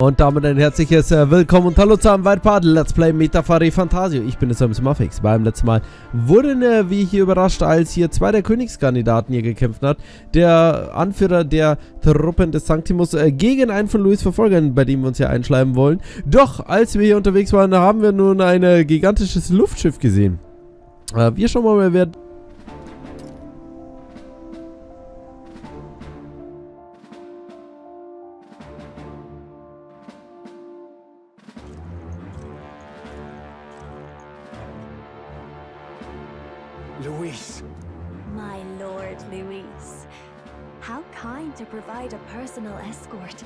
Und damit ein herzliches Willkommen und Hallo zu einem weiteren Part Let's Play ReFantazio. Ich bin es Muffix. Beim letzten Mal wurden wir hier überrascht, als hier zwei der Königskandidaten hier gekämpft hat. Der Anführer der Truppen des Sanctimus gegen einen von Louis Verfolgern, bei dem wir uns hier einschleimen wollen. Doch, als wir hier unterwegs waren, haben wir nun ein gigantisches Luftschiff gesehen. Wir schauen mal, wer... Louis. My lord, Louis. How kind to provide a personal escort.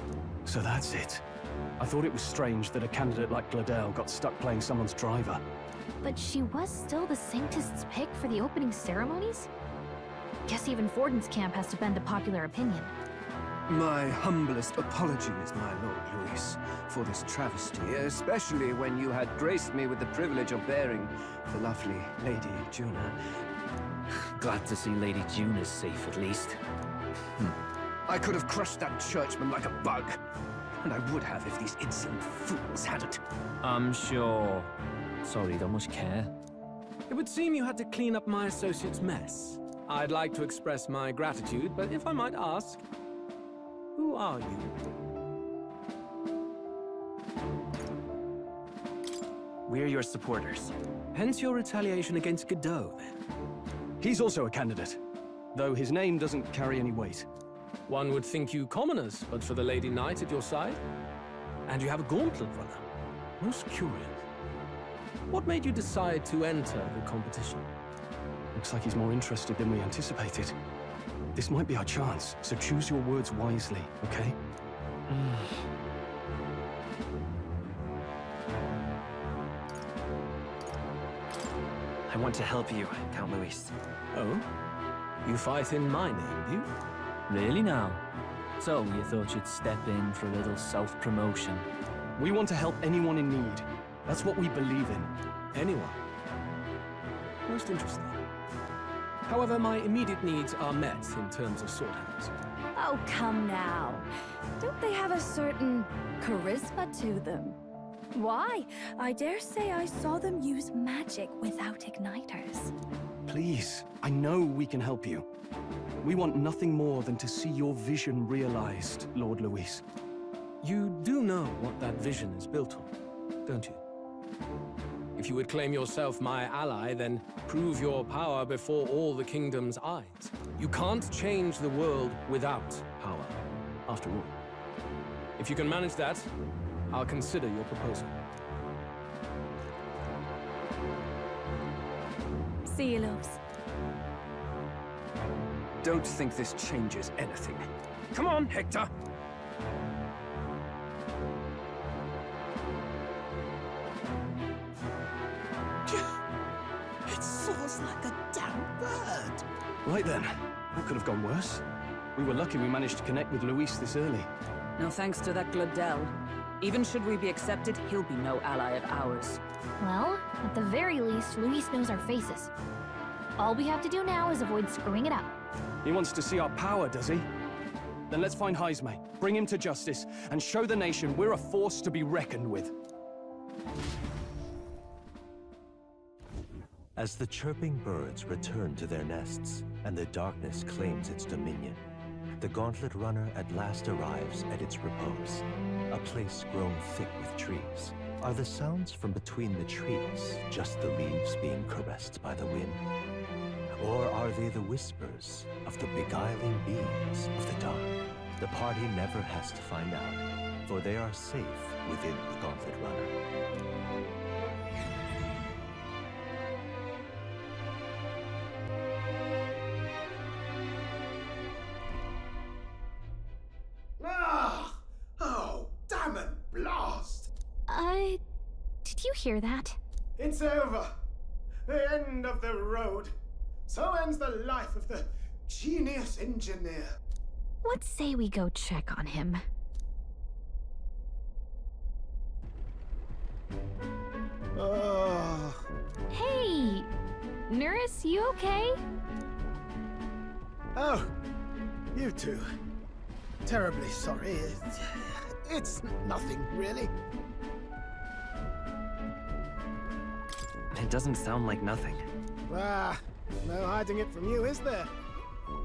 So that's it. I thought it was strange that a candidate like Gladel got stuck playing someone's driver. But she was still the Sanctist's pick for the opening ceremonies? Guess even Forden's camp has to bend to popular opinion. My humblest apologies, my lord Louis, for this travesty, especially when you had graced me with the privilege of bearing the lovely Lady Juna. Glad to see Lady Juna's safe, at least. I could have crushed that churchman like a bug, and I would have if these insolent fools hadn't. I'm sure. Sorry, don't much care. It would seem you had to clean up my associate's mess. I'd like to express my gratitude, but if I might ask, who are you? We're your supporters. Hence your retaliation against Godot, then? He's also a candidate, though his name doesn't carry any weight. One would think you commoners, but for the Lady Knight at your side. And you have a gauntlet runner. Most curious. What made you decide to enter the competition? Looks like he's more interested than we anticipated. This might be our chance, so choose your words wisely, okay? I want to help you, Count Louis. Oh? You fight in my name, do you? Really now? So, you thought you'd step in for a little self-promotion? We want to help anyone in need. That's what we believe in. Anyone? Most interesting. However, my immediate needs are met in terms of sword hands. Oh, come now. Don't they have a certain charisma to them? Why? I dare say I saw them use magic without igniters. Please, I know we can help you. We want nothing more than to see your vision realized, Lord Louis. You do know what that vision is built on, don't you? If you would claim yourself my ally, then prove your power before all the kingdom's eyes. You can't change the world without power, after all. If you can manage that, I'll consider your proposal. See you, loves. Don't think this changes anything. Come on, Hector! It soars like a damn bird. Right then, that could have gone worse. We were lucky we managed to connect with Louis this early. No thanks to that Gladel. Even should we be accepted, he'll be no ally of ours. Well, at the very least, Luis knows our faces. All we have to do now is avoid screwing it up. He wants to see our power, does he? Then let's find Heisme, bring him to justice, and show the nation we're a force to be reckoned with. As the chirping birds return to their nests and the darkness claims its dominion, the gauntlet runner at last arrives at its repose, a place grown thick with trees. Are the sounds from between the trees just the leaves being caressed by the wind? Or are they the whispers of the beguiling beings of the dark? The party never has to find out, for they are safe within the gauntlet runner. Oh, damn it, blast! Did you hear that? It's over. The end of the road. So ends the life of the genius engineer. Let's say we go check on him. Oh. Hey! Nurse, you okay? Oh, you two. Terribly sorry. It's nothing, really. It doesn't sound like nothing. Ah, no hiding it from you, is there?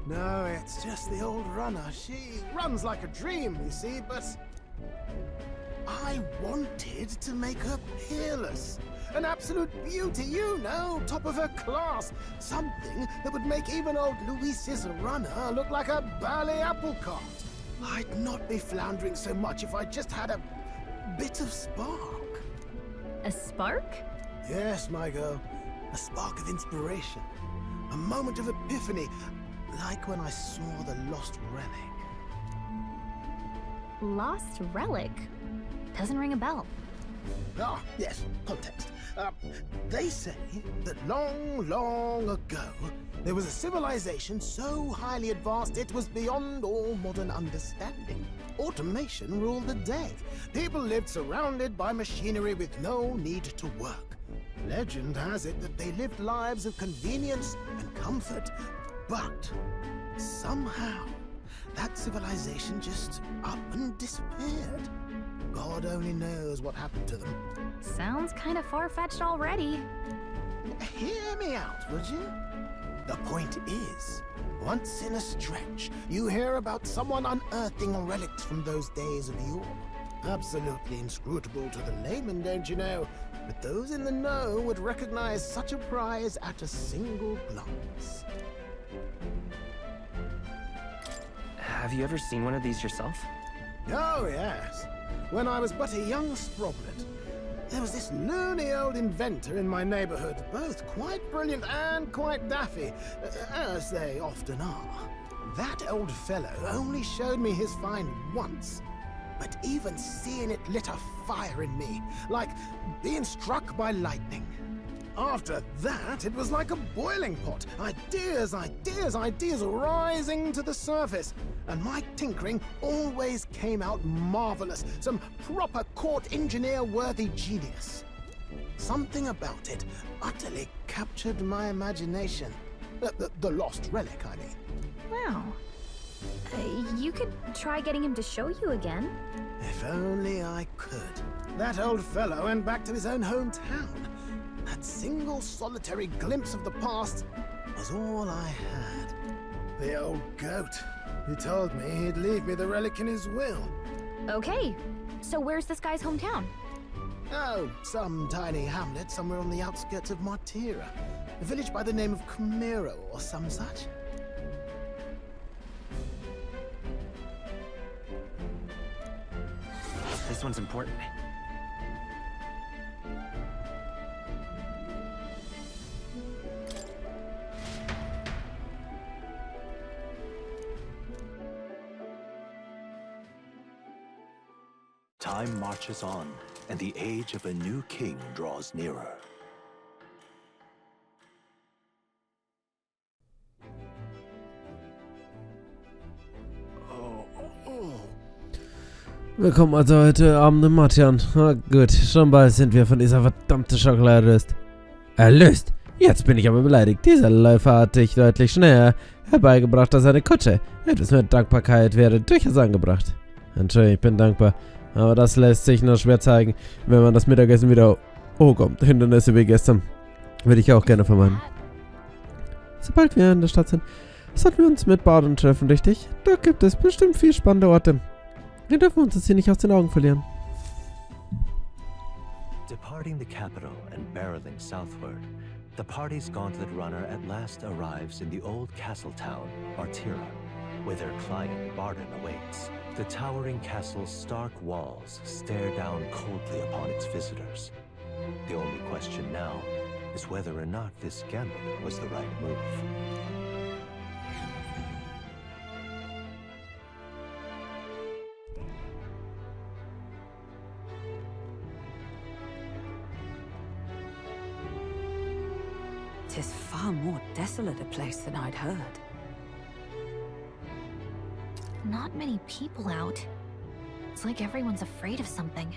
No, it's just the old runner. She runs like a dream, you see, but I wanted to make her peerless. An absolute beauty, you know, top of her class. Something that would make even old Luis's runner look like a ballet apple cart. I'd not be floundering so much if I just had a bit of spark. A spark? Yes, my girl. A spark of inspiration. A moment of epiphany. Like when I saw the lost relic. Lost relic? Doesn't ring a bell. Ah, yes, context. They say that long, long ago, there was a civilization so highly advanced it was beyond all modern understanding. Automation ruled the day. People lived surrounded by machinery with no need to work. Legend has it that they lived lives of convenience and comfort, but somehow that civilization just up and disappeared. God only knows what happened to them. Sounds kind of far-fetched already. Hear me out, would you? The point is, once in a stretch, you hear about someone unearthing relics from those days of yore. Absolutely inscrutable to the layman, don't you know? But those in the know would recognize such a prize at a single glance. Have you ever seen one of these yourself? Oh, yes. When I was but a young sproglet, there was this loony old inventor in my neighborhood, both quite brilliant and quite daffy, as they often are. That old fellow only showed me his find once, but even seeing it lit a fire in me, like being struck by lightning. After that, it was like a boiling pot. Ideas, ideas, ideas rising to the surface. And my tinkering always came out marvelous. Some proper court engineer-worthy genius. Something about it utterly captured my imagination. The lost relic, I mean. Wow. You could try getting him to show you again. If only I could. That old fellow went back to his own hometown. That single solitary glimpse of the past was all I had. The old goat. He told me he'd leave me the relic in his will. Okay, so where's this guy's hometown? Oh, some tiny hamlet somewhere on the outskirts of Martira. A village by the name of Camero or some such. This one's important. Time marches on, and the age of a new king draws nearer. Willkommen also heute Abend im Martian. Na gut, schon bald sind wir von dieser verdammten Schokolade erlöst. Erlöst? Jetzt bin ich aber beleidigt. Dieser Läufer hat dich deutlich schneller herbeigebracht als eine Kutsche. Etwas mit Dankbarkeit wäre durchaus angebracht. Entschuldigung, ich bin dankbar. Aber das lässt sich nur schwer zeigen, wenn man das Mittagessen wieder... Oh Gott, Hindernisse wie gestern. Würde ich auch gerne vermeiden. Sobald wir in der Stadt sind, sollten wir uns mit Baden treffen, richtig? Da gibt es bestimmt viel spannende Orte. Wir dürfen uns das hier nicht aus den Augen verlieren. Departing the capital and barreling southward, the party's gauntlet runner at last arrives in the old castle town, Martira, where their client Barden awaits. The towering castle's stark walls stare down coldly upon its visitors. The only question now is whether or not this gamble was the right move. Tis far more desolate a place than I'd heard. Not many people out. It's like everyone's afraid of something.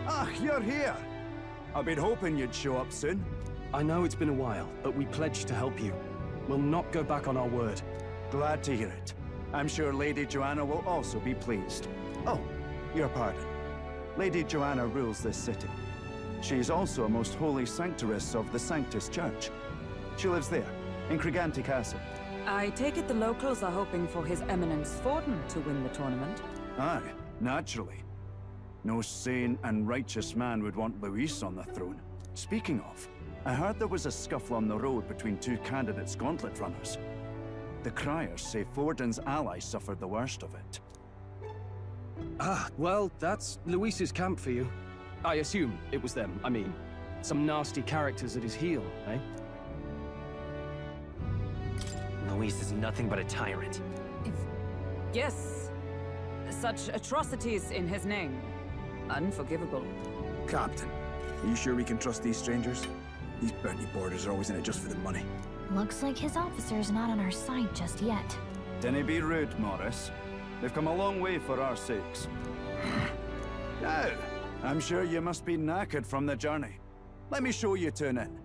Ah, you're here! I've been hoping you'd show up soon. I know it's been a while, but we pledged to help you. We'll not go back on our word. Glad to hear it. I'm sure Lady Joanna will also be pleased. Oh, your pardon. Lady Joanna rules this city. She's also a most holy sanctoress of the Sanctus Church. She lives there, in Criganti Castle. I take it the locals are hoping for His Eminence Forden to win the tournament? Aye, naturally. No sane and righteous man would want Luis on the throne. Speaking of, I heard there was a scuffle on the road between two candidates gauntlet runners. The criers say Forden's ally suffered the worst of it. Ah, well, that's Luis's camp for you. I assume it was them, I mean. Some nasty characters at his heel, eh? Luis is nothing but a tyrant. Yes. Such atrocities in his name. Unforgivable. Captain, are you sure we can trust these strangers? These bounty boarders are always in it just for the money. Looks like his officer's not on our side just yet. Dinna be rude, Morris. They've come a long way for our sakes. Now, I'm sure you must be knackered from the journey. Let me show you to an inn.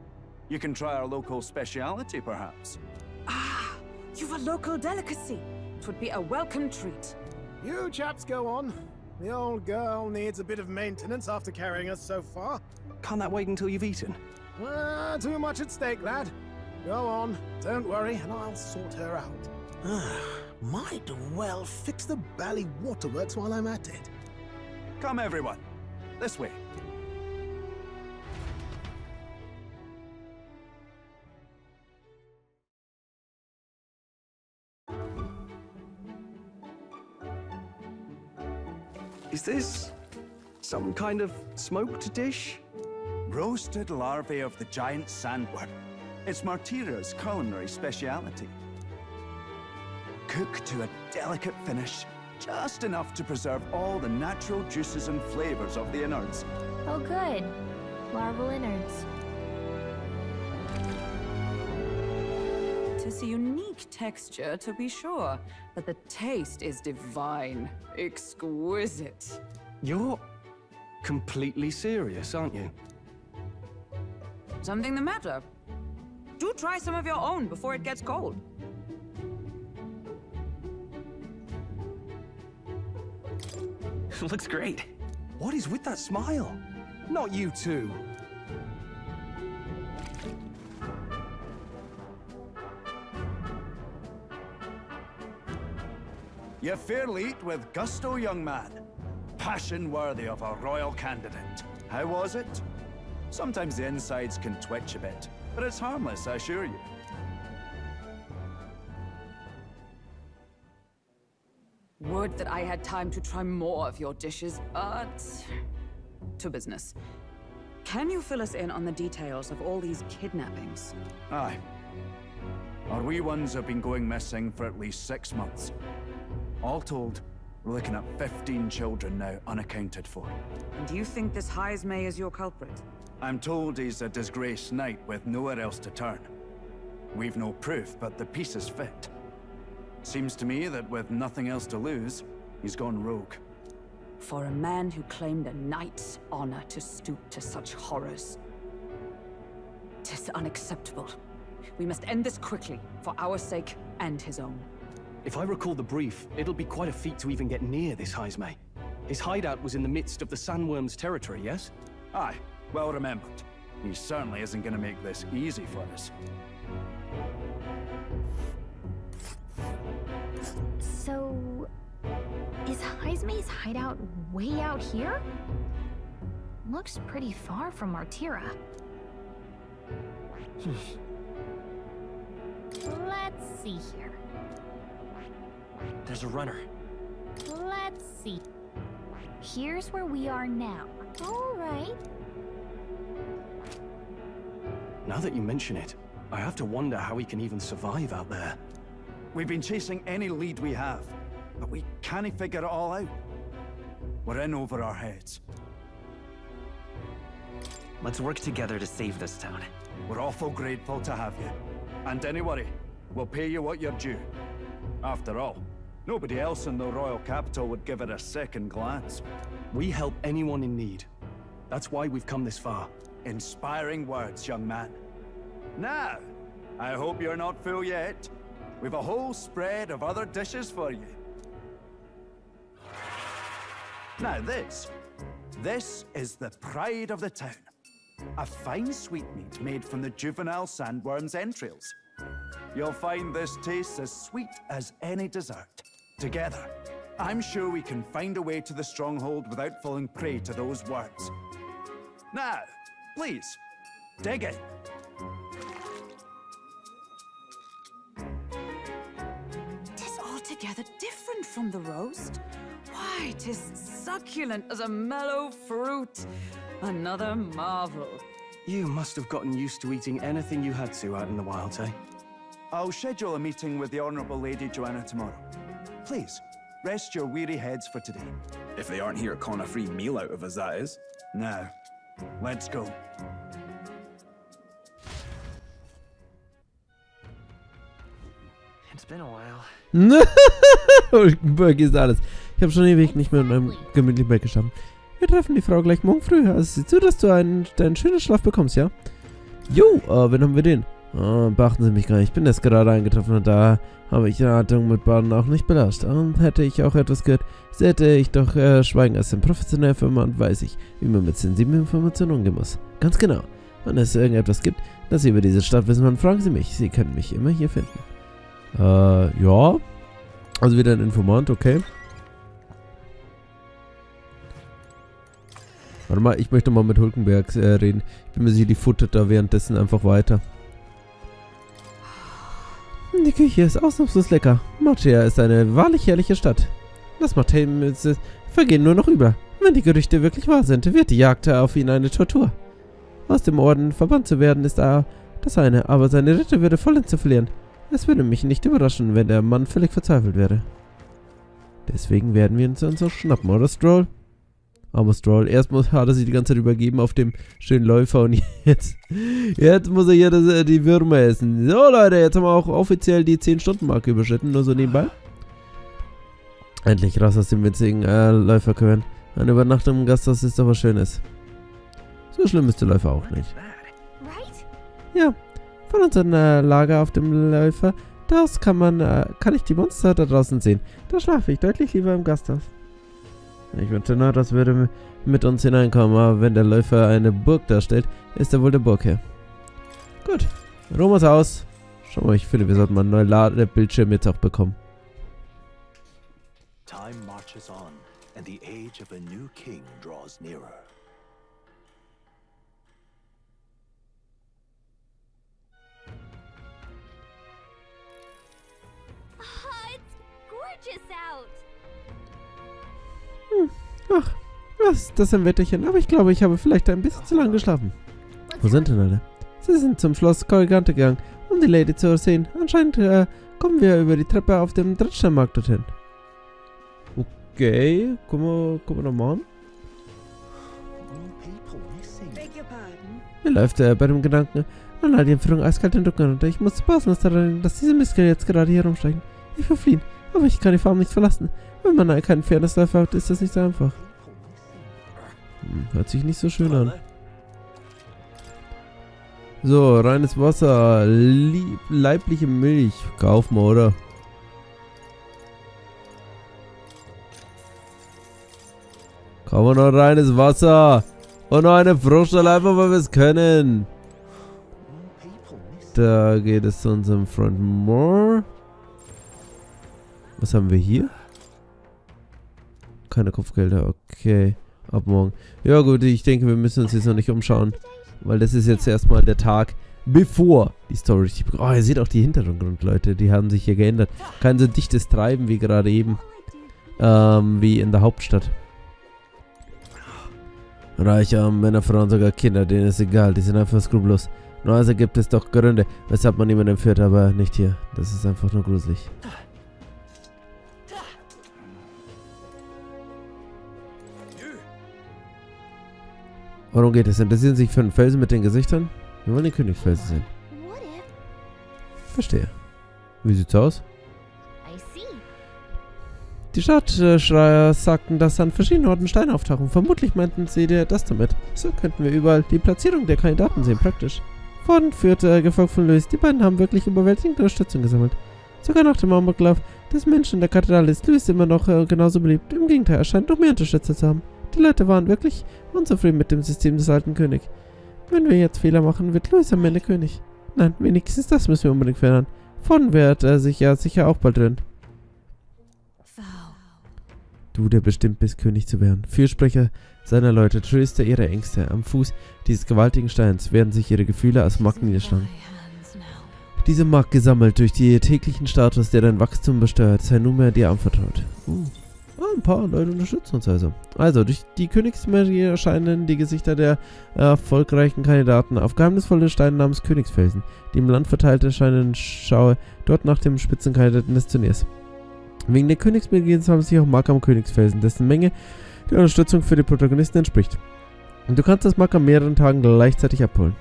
You can try our local speciality, perhaps. Ah, you've a local delicacy. It would be a welcome treat. You chaps go on. The old girl needs a bit of maintenance after carrying us so far. Can't that wait until you've eaten? Too much at stake, lad. Go on, don't worry, and I'll sort her out. Might well fix the bally waterworks while I'm at it. Come, everyone. This way. Is this some kind of smoked dish? Roasted larvae of the giant sandworm. It's Martira's culinary speciality. Cooked to a delicate finish, just enough to preserve all the natural juices and flavors of the innards. Oh good. Larval innards. Tis a unique texture, to be sure, but the taste is divine. Exquisite. You're completely serious, aren't you? Something the matter? Do try some of your own before it gets cold. Looks great. What is with that smile? Not you two. You fairly eat with gusto, young man. Passion worthy of a royal candidate. How was it? Sometimes the insides can twitch a bit, but it's harmless, I assure you. Would that I had time to try more of your dishes, but... to business. Can you fill us in on the details of all these kidnappings? Aye. Our wee ones have been going missing for at least 6 months. All told, we're looking at 15 children now unaccounted for. And do you think this Heismay is your culprit? I'm told he's a disgraced knight with nowhere else to turn. We've no proof, but the pieces fit. Seems to me that with nothing else to lose, he's gone rogue. For a man who claimed a knight's honor to stoop to such horrors. 'Tis unacceptable. We must end this quickly, for our sake and his own. If I recall the brief, it'll be quite a feat to even get near this Heismay. His hideout was in the midst of the sandworm's territory, yes? Aye, well remembered. He certainly isn't going to make this easy for us. So... is Heismay's hideout way out here? Looks pretty far from Martira. Let's see here. There's a runner. Let's see. Here's where we are now. All right. Now that you mention it, I have to wonder how he can even survive out there. We've been chasing any lead we have, but we can't figure it all out. We're in over our heads. Let's work together to save this town. We're awful grateful to have you. And don't worry, we'll pay you what you're due. After all, nobody else in the royal capital would give it a second glance. We help anyone in need. That's why we've come this far. Inspiring words, young man. Now, I hope you're not full yet. We've a whole spread of other dishes for you. Now this is the pride of the town. A fine sweetmeat made from the juvenile sandworm's entrails. You'll find this tastes as sweet as any dessert. Together, I'm sure we can find a way to the stronghold without falling prey to those worms. Now, please, dig in. Tis altogether different from the roast. Why, 'tis succulent as a mellow fruit. Another marvel. You must have gotten used to eating anything you had to out in the wilds, eh? I'll schedule a meeting with the Honourable Lady Joanna tomorrow. Please, rest your weary heads for today. If they aren't here calling a free meal out of us, that is. Now, let's go. It's been a while. Hulkenberg ist alles. Ich habe schon ewig nicht mehr in meinem gemütlichen Bett geschlafen. Wir treffen die Frau gleich morgen früh. Also sieh zu, dass du deinen schönen Schlaf bekommst, ja? Jo, wen haben wir den? Beachten Sie mich gar nicht. Ich bin erst gerade eingetroffen und da habe ich die Atmung mit Baden auch nicht belastet. Und hätte ich auch etwas gehört, so hätte ich doch schweigen als ein professioneller Firma, weiß ich, wie man mit sensiblen Informationen umgehen muss. Ganz genau. Wenn es irgendetwas gibt, das Sie über diese Stadt wissen wollen, fragen Sie mich. Sie können mich immer hier finden. Ja. Also wieder ein Informant, okay. Warte mal, ich möchte mal mit Hulkenberg reden. Ich bin mir sicher, die futtert da währenddessen einfach weiter. Die Küche ist ausnahmslos lecker. Martira ist eine wahrlich herrliche Stadt. Das macht vergehen nur noch über. Wenn die Gerüchte wirklich wahr sind, wird die Jagd auf ihn eine Tortur. Aus dem Orden verbannt zu werden ist das eine, aber seine Ritter würde vollends zu verlieren. Es würde mich nicht überraschen, wenn der Mann völlig verzweifelt wäre. Deswegen werden wir uns so schnappen, oder Stroll? Armer Stroll. Erst hat er sich die ganze Zeit übergeben auf dem schönen Läufer und jetzt muss er hier die Würmer essen. So Leute, jetzt haben wir auch offiziell die 10-Stunden-Marke überschritten, nur so nebenbei. Endlich raus aus dem winzigen Läuferkörn. Eine Übernachtung im Gasthaus ist doch was Schönes. So schlimm ist der Läufer auch nicht. Ja, von unserem Lager auf dem Läufer, das kann ich die Monster da draußen sehen. Da schlafe ich deutlich lieber im Gasthaus. Ich wünschte nur, das würde mit uns hineinkommen, aber wenn der Läufer eine Burg darstellt, ist er wohl der Burgherr. Gut, Romas Haus. Schau mal, ich finde, wir sollten mal einen neuen Ladebildschirm jetzt auch bekommen. Time marches on, and the age of a new king draws nearer. Oh, it's gorgeous out. Ach, was ist das ein Wetterchen? Aber ich glaube, ich habe vielleicht ein bisschen zu lange geschlafen. Wo sind denn alle? Sie sind zum Schloss Corrigante gegangen, um die Lady zu sehen. Anscheinend kommen wir über die Treppe auf dem Drittsteinmarkt dorthin. Okay, gucken wir doch mal an. Mir läuft bei dem Gedanken an all die Entführung eiskalt den Rücken runter. Ich muss passen, dass diese Mistkerl jetzt gerade hier rumsteigen. Ich will fliehen, aber ich kann die Farm nicht verlassen. Wenn man keinen Fairnessläufer hat, ist das nicht so einfach. Hört sich nicht so schön an. So, reines Wasser, leibliche Milch. Kaufen wir, oder? Kaufen wir noch reines Wasser. Und noch eine Fruchtstelle, einfach weil wir es können. Da geht es zu unserem Freund Moore. Was haben wir hier? Keine Kopfgelder, okay. Ab morgen. Ja gut, ich denke, wir müssen uns jetzt noch nicht umschauen. Weil das ist jetzt erstmal der Tag, bevor die Story richtig beginnt. Oh, ihr seht auch die Hintergrundleute, die haben sich hier geändert. Kein so dichtes Treiben wie gerade eben. Wie in der Hauptstadt. Reiche Männer, Frauen, sogar Kinder, denen ist egal, die sind einfach skrupellos. Nur also gibt es doch Gründe, weshalb man niemanden entführt, aber nicht hier. Das ist einfach nur gruselig. Worum geht es? Interessieren Sie sich für den Felsen mit den Gesichtern? Wir wollen den Königsfelsen sehen. Verstehe. Wie sieht's aus? Die Stadtschreier sagten, dass an verschiedenen Orten Steine auftauchen. Vermutlich meinten sie das damit. So könnten wir überall die Platzierung der Kandidaten sehen, praktisch. Vorn führt gefolgt von Louis. Die beiden haben wirklich überwältigende Unterstützung gesammelt. Sogar nach dem Amoklauf des Menschen in der Kathedrale ist Louis immer noch genauso beliebt. Im Gegenteil, er scheint noch mehr Unterstützer zu haben. Die Leute waren wirklich unzufrieden mit dem System des alten Königs. Wenn wir jetzt Fehler machen, wird Louis am Ende König. Nein, wenigstens das müssen wir unbedingt verändern. Von wird er sich ja sicher auch bald drin. Du, der bestimmt bist, König zu werden. Fürsprecher seiner Leute, tröster ihre Ängste. Am Fuß dieses gewaltigen Steins werden sich ihre Gefühle als Magd niederschlagen. Diese Magd, gesammelt durch die täglichen Status, der dein Wachstum besteuert, sei nunmehr dir anvertraut. Ein paar Leute unterstützen uns also. Also, durch die Königsmagie erscheinen die Gesichter der erfolgreichen Kandidaten auf geheimnisvolle Steine namens Königsfelsen, die im Land verteilt erscheinen. Schaue dort nach dem Spitzenkandidaten des Turniers. Wegen der Königsmagie haben sich auch Marker am Königsfelsen, dessen Menge der Unterstützung für die Protagonisten entspricht. Und du kannst das Marker an mehreren Tagen gleichzeitig abholen.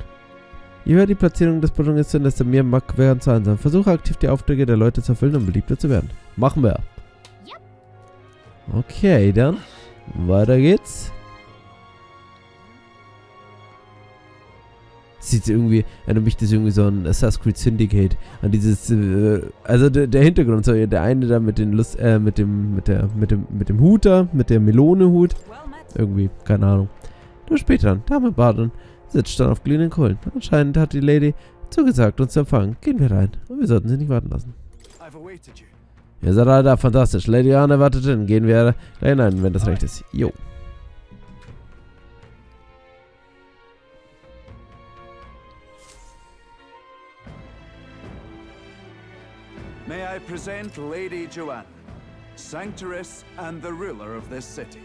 Je höher die Platzierung des Protagonisten, desto mehr Marker werden zu einsam. Versuche aktiv die Aufträge der Leute zu erfüllen, um beliebter zu werden. Machen wir. Okay, dann weiter geht's. Sieht irgendwie, erinnert mich das irgendwie so an Assassin's Creed Syndicate, an dieses, also der Hintergrund, so der eine da mit den mit dem Hut da, mit der Melone-Hut, irgendwie, keine Ahnung. Nur später dann, Dame Baden sitzt dann auf glühenden Kohlen. Anscheinend hat die Lady zugesagt, uns zu empfangen. Gehen wir rein, und wir sollten sie nicht warten lassen. Ihr seid alle da, fantastisch. Lady Anne wartet drin. Gehen wir gleich hinein, wenn das recht ist. Jo. May I present Lady Joanna, Sanctress and the ruler of this city.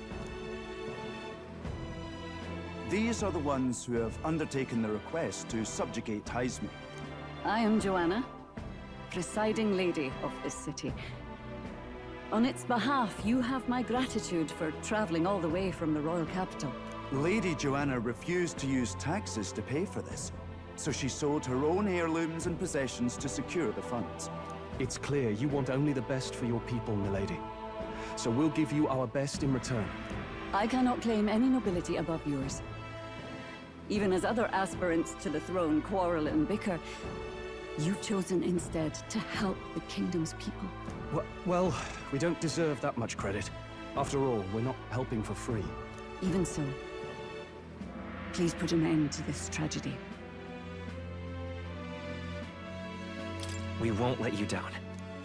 These are the ones who have undertaken the request to subjugate Heisme. I am Joanna, presiding lady of this city. On its behalf, you have my gratitude for traveling all the way from the royal capital. Lady Joanna refused to use taxes to pay for this, so she sold her own heirlooms and possessions to secure the funds. It's clear you want only the best for your people, milady. So we'll give you our best in return. I cannot claim any nobility above yours. Even as other aspirants to the throne quarrel and bicker, you've chosen instead to help the kingdom's people. Well, we don't deserve that much credit. After all, we're not helping for free. Even so, please put an end to this tragedy. We won't let you down.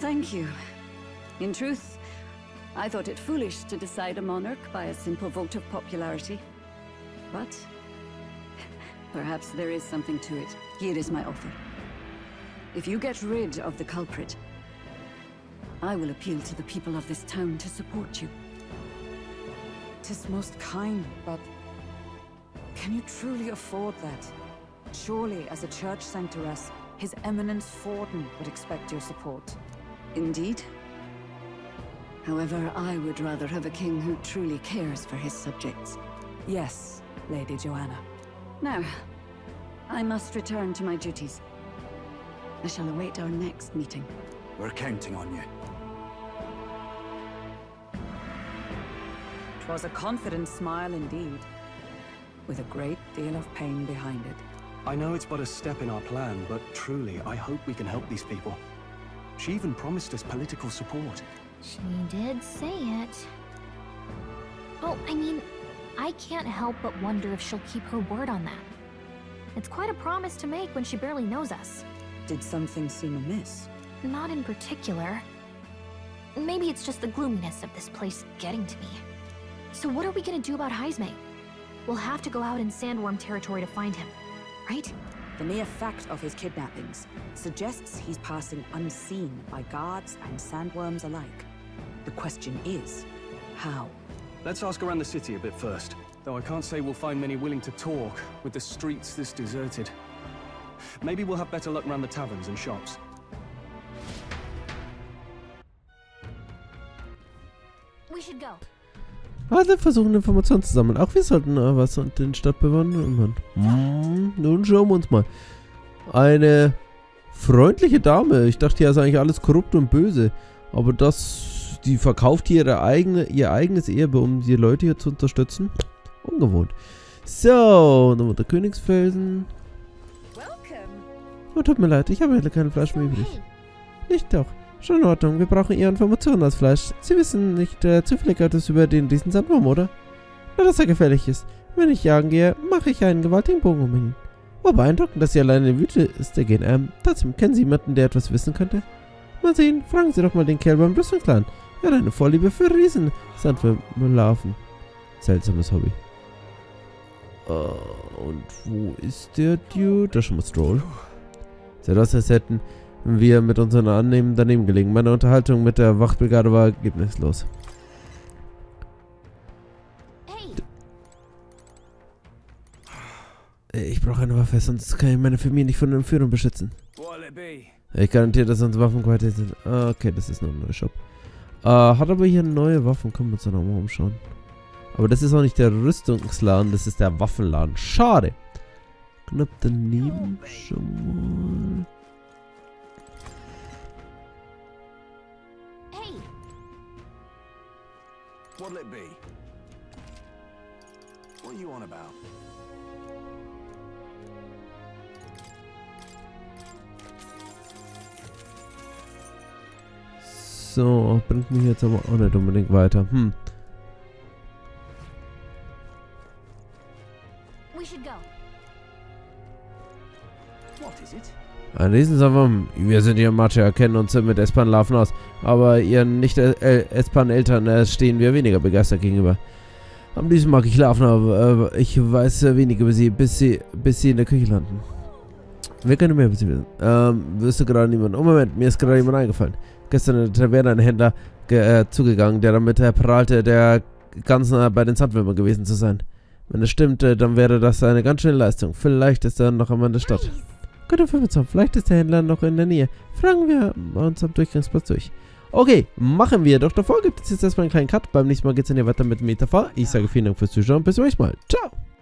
Thank you. In truth, I thought it foolish to decide a monarch by a simple vote of popularity. But perhaps there is something to it. Here is my offer. If you get rid of the culprit, I will appeal to the people of this town to support you. 'Tis most kind, but can you truly afford that? Surely, as a church sanctoress, His Eminence Forden would expect your support. Indeed. However, I would rather have a king who truly cares for his subjects. Yes, Lady Joanna. Now, I must return to my duties. I shall await our next meeting. We're counting on you. 'Twas a confident smile indeed, with a great deal of pain behind it. I know it's but a step in our plan, but truly, I hope we can help these people. She even promised us political support. She did say it. Oh, I mean, I can't help but wonder if she'll keep her word on that. It's quite a promise to make when she barely knows us. Did something seem amiss? Not in particular. Maybe it's just the gloominess of this place getting to me. So what are we gonna do about Heisme? We'll have to go out in Sandworm territory to find him, right? The mere fact of his kidnappings suggests he's passing unseen by guards and sandworms alike. The question is, how? Let's ask around the city a bit first. Though I can't say we'll find many willing to talk with the streets this deserted. Maybe we'll have better luck around the taverns and shops. We should go. Alle versuchen Informationen zu sammeln. Auch wir sollten was und den Stadtbewohnern kümmern. Nun schauen wir uns mal. Eine freundliche Dame. Ich dachte, ja, ist eigentlich alles korrupt und böse. Aber die verkauft hier ihr eigenes Erbe, um die Leute hier zu unterstützen. Ungewohnt. So, nochmal der Königsfelsen. Oh, tut mir leid, ich habe keine Fleisch mehr übrig. Nicht doch. Schon in Ordnung, wir brauchen Ihre Informationen als Fleisch. Sie wissen nicht zufällig etwas über den riesen Sandwurm, oder? Nur, dass er gefährlich ist. Wenn ich jagen gehe, mache ich einen gewaltigen Bogen um ihn. Oh, beeindruckend, dass Sie alleine in die Wüste gehen. Trotzdem, kennen Sie jemanden, der etwas wissen könnte? Mal sehen, fragen Sie doch mal den Kerl beim Rüstungsladen. Er hat eine Vorliebe für Riesen-Sandwürmlarven. Seltsames Hobby. Und wo ist der Dude? Da schon mal Stroll. Sieht aus, als hätten wir mit unseren Annehmen daneben gelegen. Meine Unterhaltung mit der Wachtbrigade war ergebnislos. Ich brauche eine Waffe, sonst kann ich meine Familie nicht von der Entführung beschützen. Ich garantiere, dass unsere Waffenqualität sind. Okay, das ist nur ein neuer Shop. Hat aber hier neue Waffen. Können wir uns da nochmal umschauen. Aber das ist auch nicht der Rüstungsladen, das ist der Waffenladen. Schade. Knapp daneben schon mal. What'll it be? What are you on about? So, bringt mich jetzt aber auch nicht unbedingt weiter. Ein Riesensandwurm. Wir sind hier in Martira, kennen uns mit S-Bahn-Larven aus. Aber ihren Nicht-S-Bahn-Eltern stehen wir weniger begeistert gegenüber. Am liebsten mag ich Larven, aber ich weiß wenig über sie, bis sie in der Küche landen. Wir können mehr über sie wissen. Wüsste gerade niemand. Oh Moment, mir ist gerade jemand eingefallen. Gestern in der Taverne ein Händler zugegangen, der damit prahlte, der ganz nah bei den Sandwürmern gewesen zu sein. Wenn es stimmt, dann wäre das eine ganz schöne Leistung. Vielleicht ist er noch einmal in der Stadt. Guter Fünfzahn, vielleicht ist der Händler noch in der Nähe. Fragen wir uns am Durchgangsplatz durch. Okay, machen wir. Doch davor gibt es jetzt erstmal einen kleinen Cut. Beim nächsten Mal geht es dann hier weiter mit Metaphor. Ich sage vielen Dank fürs Zuschauen. Bis zum nächsten Mal. Ciao.